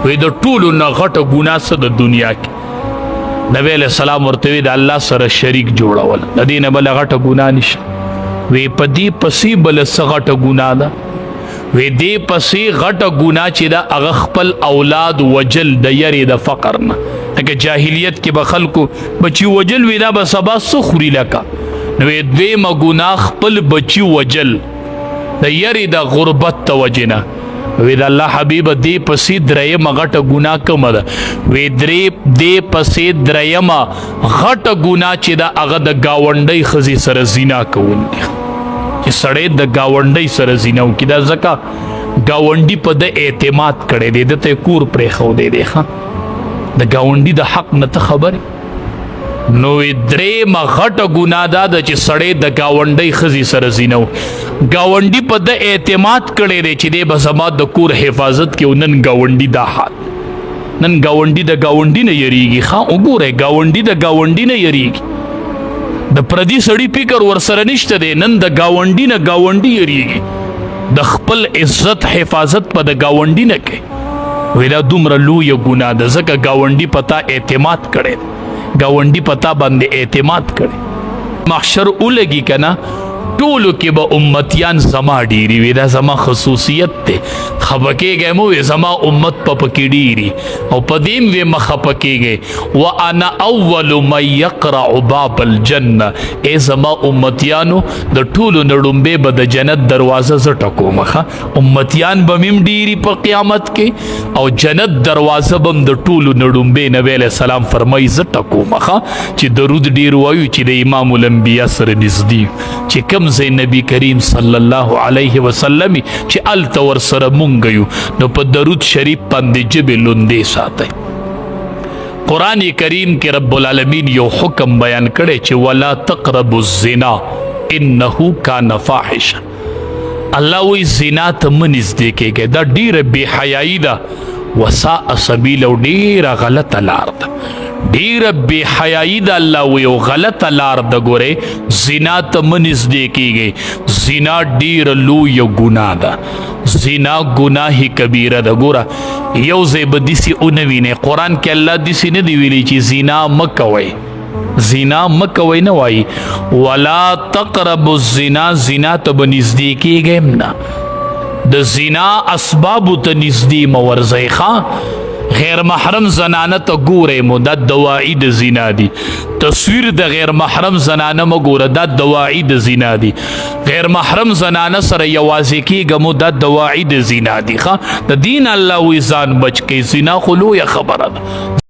وی د ټولو نه غټه ګناه څه د دنیا کې؟ نبی علیہ السلام ورته وی د الله سره شریک جوړول، د دې نه بله غټه ګناه نشته. وی په دې پسې بله څه غټه ګناه ده؟ وی دې پسې غټه ګناه چې ده هغه خپل اولاد وجل د یرې د فقر نه. لکه جاهلیت کې به خلکو بچي وجل وی دا به سبا څه خوري لکه. نو وی دویمه ګناه خپل بچي وجل د یرې د غربت د وجې نه. وی د الله حبیبه دې پسې درېیمه غټه ګناه کومه ده؟ وی دې پسې درېیمه غټه ګناه چې ده هغه د ګاونډۍ ښځې سره زنا کول دي، چې سړی د ګاونډۍ سره زنا وکړي. دا ځکه ګاونډي په ده اعتماد کړی دی، ده ته یې کور پرېښودی دی. د ګاونډي د حق نه ته خبرې. نو درېیمه غټه ګناه دا ده چې سړی د ګاونډۍ ښځې سره زنا وکړي. ګاونډي په ده اعتماد کړی دی چې دی به زما د کور حفاظت کوي. نن ګاونډي دا حال، نن ګاونډي د ګاونډي نه یریږي. وګورئ، ګاونډي د ګاونډي نه یریږي، د پردي سړي فکر ورسره نشته دی. نن د ګاونډي نه ګاونډي یریږي، د خپل عزت حفاظت په د ګاونډي نه کوي. وی دا دومره لویه ګناه ده، ځکه ګاونډي په تا اعتماد کړی دی، ګاونډي په تا باندې اعتماد کړی. محشر ولګي که نه، ټولو کې به امتیان زما ډیری وي. دا زما خصوصیت دی. خفه کېږئ مه وی زما امت په پکې ډیري، او په دې م وی مه خفه کېږئ. وانا اول من یقرع باب الجنه، ای زما امتیانو د ټولو نه ډومبې به د جنت دروازه زه ټکوم. امتیان به مې م ډیري په قیامت کې، او جنت دروازه به م د ټولو نه ډومبې نبی علیه السلام فرمایي زه ټکوم. چې درود ډیر وایو چې د امام الانبیا سره نږدې، چې کوم ځای نبی کریم صلی الله علیه وسلم چې هلته ورسره مونږ یو، نو په درود شریف باندې ژبې لوندې ساتئ. قرآن کریم کې رب العالمین یو حکم بیان کړی چې ولا تقربوا الزنا انه کان فاحشا. الله وی زنا ته مه نږدې کېږئ، دا ډیره بې حیایي ده، وساء سبیل، او ډیره غلطه لار ده، ډیره بې حیایي ده. الله وی او غلطه لار ده. ګورئ، زنا ته مه نږدې کېږئ، زنا ډیره لویه ګناه ده، زنا گناہ کبیره ده. ګوره یو ځای به داسې ونه وینئ، قرآن کې الله داسې نه دی ویلی چې زنا مه کوئ، زنا مه کوئ نه وایي. ولا تقربوا الزنا، زنا ته به نږدې کېږئ هم نه، د زنا اسبابو ته نږدې مه ورځئ. غیر محرم زنانه ته ګورئ مو، دا دواعي د زنا دي. تصویر د غیر محرم زنانه مه ګوره، دا دواعي د زنا دي. غیر محرم زنانه سره یوازې کېږه مو، دا دواعي د زنا دي. د دین الله وی ځان بچ کړئ، زنا خو لویه خبره ده.